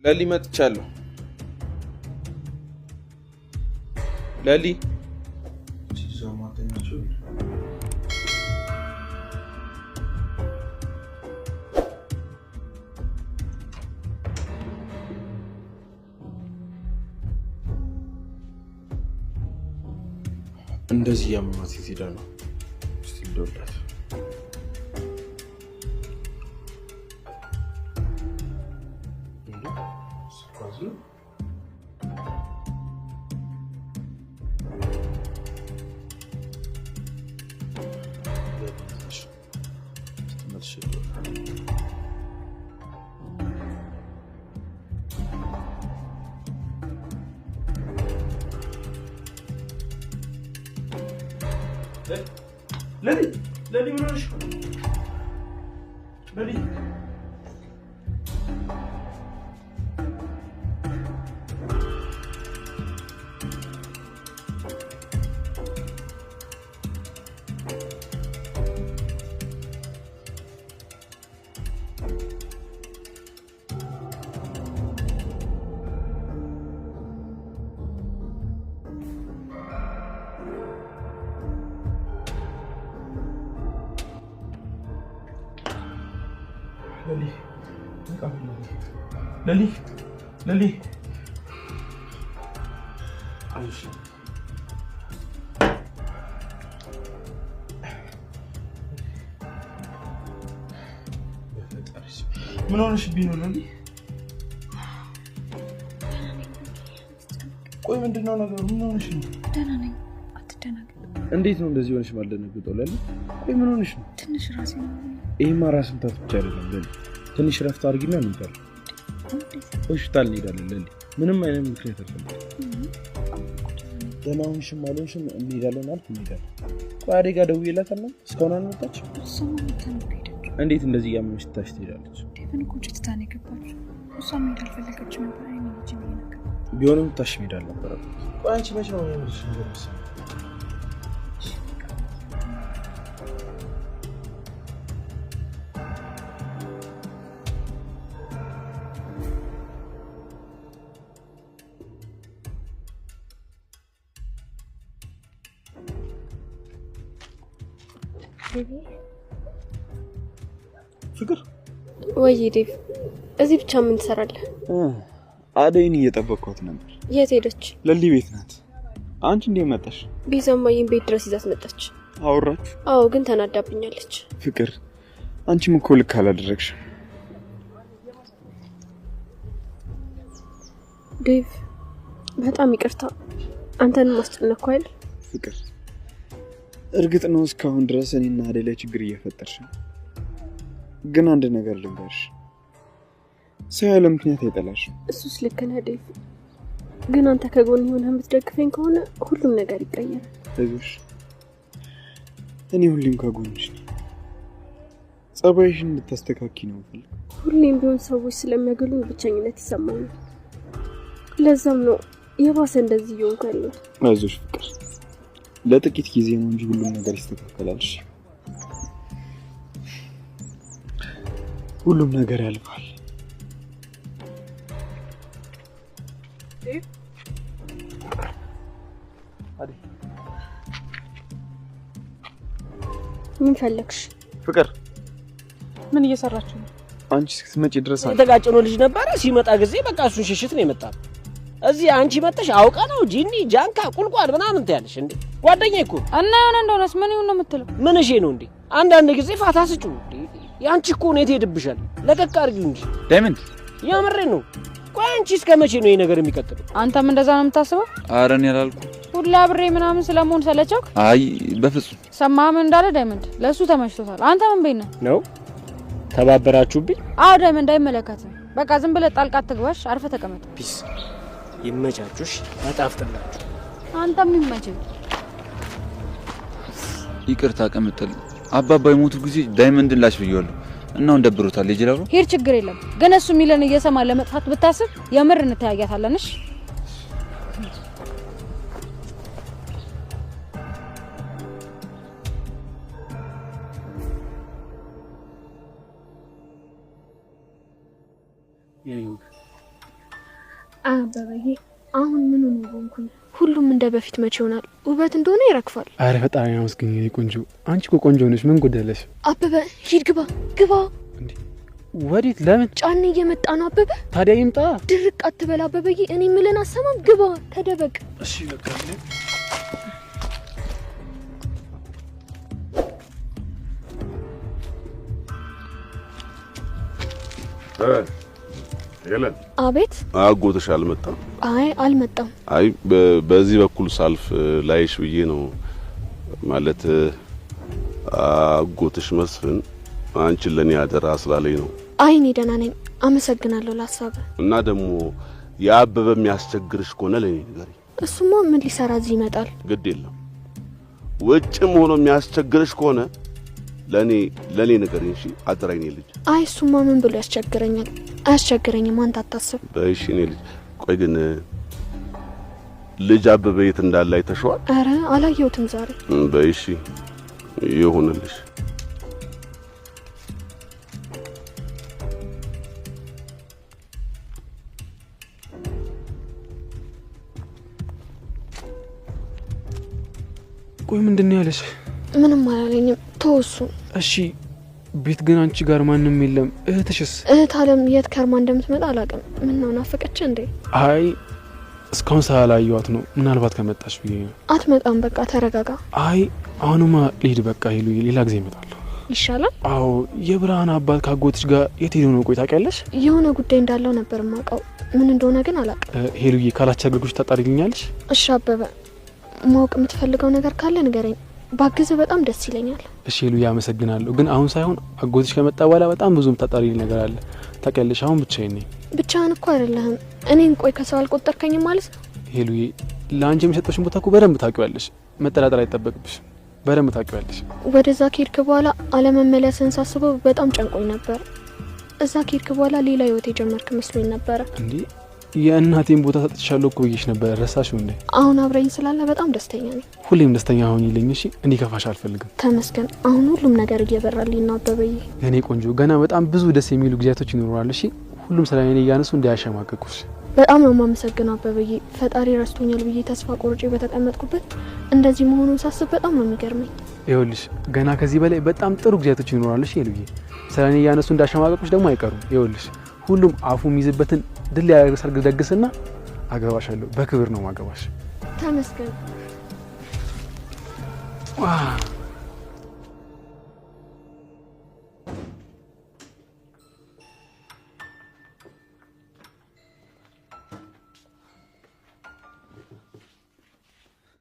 ለሊ መጥቻለሁ። ለሊ እንደዚህ ያማት ይሄዳ ነው። እስቲ ልደውልላት። للي من وش للي للي للي عايش من هونش بينو للي ቆይ ምንድነው ነገሩ? ምን ሆነሽ ነው? ደህና ነኝ። አትደናገጥ። እንዴት ነው እንደዚህ ሆነሽ ማልደነግጠው? ለሊ ቆይ ምን ሆነሽ ነው? ትንሽ ራሴ ነው። ይሄማ ራስን ታጥቻ አይደለም ለሊ። ትንሽ ረፍት አድርጊና እንቀር። ሆስፒታል እንሄዳለን ለሊ። ምንም አይነት ምክንያት አይደለም። ደህና ሆንሽም አልሆንሽም እንሄዳለን አልኩ እንሄዳለን። ቆይ አደጋ ደውዬላታለሁ እስካሁን አልመጣችም። እንዴት እንደዚህ ያመሽ ታሽ ትሄዳለች? ዴቭን እኮ ጭታኔ ገባች። እሷም እንዳልፈለገችው ነበር አይነች ነው ነገር ቢሆንም ታሽ ሄዳል ነበር። ቆይ አንቺ መቼ ነው የምልሽ ነገር መሰለኝ ፍቅር ወይ ዴቭ እዚህ ብቻ ምን ትሰራለህ? አደይን እየጠበቅኳት ነበር። የት ሄደች? ለሊ ቤት ናት። አንቺ እንዴት መጣሽ? ቢሰማይን ቤት ድረስ ይዛት መጣች። አወራችሁ? አዎ ግን ተናዳብኛለች። ፍቅር አንቺም እኮ ልክ አላደረግሽም። ዴቭ በጣም ይቅርታ አንተን ማስጨነቅኩ አይደል? ፍቅር እርግጥ ነው እስካሁን ድረስ እኔና አደይ ላይ ችግር እየፈጠርሽ ነው። ግን አንድ ነገር ልንገርሽ፣ ሰው ያለ ምክንያት አይጠላሽም። እሱስ ልክ ነህ ዴቭ። ግን አንተ ከጎን ሆነህ የምትደግፈኝ ከሆነ ሁሉም ነገር ይቀየራል። አይዞሽ፣ እኔ ሁሌም ከጎንሽ ነኝ። ጸባይሽን እንድታስተካኪ ነው ፈልግ። ሁሌም ቢሆን ሰዎች ስለሚያገሉኝ ብቸኝነት ይሰማኛል። ለዛም ነው የባሰ እንደዚህ እየሆንኩ ያለሁት። አይዞሽ ፍቅር፣ ለጥቂት ጊዜ ነው እንጂ ሁሉም ነገር ይስተካከላል። ሁሉም ነገር ያልፋል። አዲ ምን ፈለግሽ? ፍቅር ምን እየሰራችሁ ነው? አንቺ ስትመጪ ድረስ የተጋጨኖ ልጅ ነበር። ሲመጣ ጊዜ በቃ እሱን ሽሽት ነው የመጣው። እዚህ አንቺ መጣሽ አውቃ ነው ጂኒ ጃንካ ቁልቋል ምናምን ታያለሽ እንዴ? ጓደኛዬ እኮ እና የሆነ እንደሆነስ ምን ይሁን ነው የምትለው? ምን እሺ ነው እንዴ? አንዳንድ ጊዜ ፋታ ስጩ እንዴ? ያንቺ እኮ ነው የትሄድብሻል። ለቀቅ አድርጊው እንጂ ዳይመንድ። ያምሬ ነው። ቆይ አንቺ እስከመቼ ነው ይሄ ነገር የሚቀጥለው? አንተም እንደዛ ነው የምታስበው? ኧረ እኔ አላልኩም። ሁላ ብሬ ምናምን ስለመሆን ሰለቸውክ? አይ በፍጹም። ሰማህም እንዳለ ዳይመንድ ለሱ ተመችቶታል። አንተ ምን ቤት ነህ ነው? ተባበራችሁብኝ? አዎ ዳይመንድ አይመለከትም። በቃ ዝም ብለህ ጣልቃ አትግባሽ፣ አርፈ ተቀመጥ። ፒስ። ይመቻቹሽ፣ አጣፍጥላችሁ። አንተም ይመችህ። ይቅርታ ቀምጥል። አባባ የሞቱ ጊዜ ዳይመንድን ላሽ ብየዋለሁ እና እንደብሮታል። ይጅላሩ ሄር ችግር የለም ግን እሱ ሚለን እየሰማ ለመጥፋት ብታስብ የምር እንተያያታለንሽ። አበበዬ አሁን ምን ነው ሆንኩኝ? ሁሉም እንደ በፊት መቼ ይሆናል? ውበት እንደሆነ ይረክፋል። አረ ፈጣሪ ያመስገን የኔ ቆንጆ። አንቺ እኮ ቆንጆ ነሽ። ምን ጎደለሽ? አበበ ሂድ ግባ። እንዴ ወዴት? ለምን? ጫኔ እየመጣ ነው አበበ። ታዲያ ይምጣ። ድርቅ አትበል አበበዬ። እኔ ምለን አሰማም። ግባ፣ ተደበቅ። እሺ በቃ ሄለን። አቤት። አጎትሽ አልመጣም? አይ አልመጣም። አይ በዚህ በኩል ሳልፍ ላይሽ ብዬ ነው። ማለት አጎትሽ መስፍን አንቺን ለኔ አደራ ስላለኝ ነው። አይ እኔ ደህና ነኝ፣ አመሰግናለሁ ለሀሳብ። እና ደግሞ የአበበ የሚያስቸግርሽ ከሆነ ለኔ ንገሪ። እሱማ ምን ሊሰራ እዚህ ይመጣል? ግድ የለም። ውጭም ሆኖ የሚያስቸግርሽ ከሆነ ለኔ ንገሪ። እሺ አደራኝ ነኝ ልጅ። አይ እሱማ ምን ብሎ ያስቸግረኛል? አያስቸግረኝም፣ አንተ አታስብ። በእሺ እኔ ልጅ። ቆይ ግን ልጅ አበበ የት እንዳለ አይተሽዋል? አረ አላየሁትም ዛሬ። በእሺ ይሁንልሽ። ቆይ ምንድነው ያለሽ? ምንም አላለኝም፣ ተወሱ። እሺ ቤት ግን አንቺ ጋር ማንም የለም? እህትሽስ? እህት አለም የት ከርማ እንደምትመጣ አላውቅም። ምን ነው ናፈቀች እንዴ? አይ እስካሁን ሳላየኋት ነው። ምናልባት ከመጣሽ ብዬ ነው። አትመጣም፣ በቃ ተረጋጋ። አይ አሁንማ ልሂድ በቃ። ሄሉ ሌላ ጊዜ እመጣለሁ። ይሻላል። አዎ የብርሃን አባት ካጎትሽ ጋር የት ሄዶ ነው? ቆይ ታውቂያለሽ? የሆነ ጉዳይ እንዳለው ነበር የማውቀው፣ ምን እንደሆነ ግን አላውቅም። ሄሉዬ ካላስቸገርኩሽ ታጣሪልኛለሽ? እሺ አበበ፣ ማወቅ የምትፈልገው ነገር ካለ ንገረኝ፣ ባግዝ በጣም ደስ ይለኛል። እሺ ሄሉዬ አመሰግናለሁ። ግን አሁን ሳይሆን አጎትሽ ከመጣ በኋላ በጣም ብዙ የምታጣሪልኝ ነገር አለ። ታውቂያለሽ አሁን ብቻዬን ነኝ። ብቻህን እኮ አይደለህም። እኔን ቆይ ከሰው አልቆጠርከኝም ማለት ነው? ሄሉዬ ለአንቺ የሚሰጠሽን ቦታ እኮ በደንብ ታውቂዋለሽ። መጠራጠር አይጠበቅብሽ። በደንብ ታውቂዋለሽ። ወደዛ ከሄድክ በኋላ አለመመለስን ሳስበው በጣም ጨንቆኝ ነበር። እዛ ከሄድክ በኋላ ሌላ ህይወት የጀመርክ መስሎኝ ነበረ። እንዴ የእናቴን ቦታ ሰጥቻለሁ እኮ ብዬሽ ነበር። ረሳሽው እንዴ? አሁን አብረኝ ስላለ በጣም ደስተኛ ነኝ። ሁሌም ደስተኛ ሆኚልኝ እሺ። እንዲከፋሽ አልፈልግም። ተመስገን። አሁን ሁሉም ነገር እየበራልኝ ነው አበበዬ። የኔ ቆንጆ ገና በጣም ብዙ ደስ የሚሉ ጊዜያቶች ይኖራሉ። እሺ ሁሉም ስለ እኔ እያነሱ እንዳያሸማቅቁሽ። በጣም ነው የማመሰግነው አበበዬ። ፈጣሪ ረስቶኛል ብዬ ተስፋ ቆርጬ በተቀመጥኩበት እንደዚህ መሆኑን ሳስብ በጣም ነው የሚገርመኝ። ይኸውልሽ ገና ከዚህ በላይ በጣም ጥሩ ጊዜያቶች ይኖራሉ። እሺ ሄሉዬ፣ ስለ እኔ እያነሱ እንዳያሸማቅቁሽ ደግሞ አይቀሩም። ይኸውልሽ ሁሉም አፉ የሚይዝበትን ድል ያደርግ ሰርግ ደግስና አገባሻለሁ። በክብር ነው ማገባሽ። ተመስገን።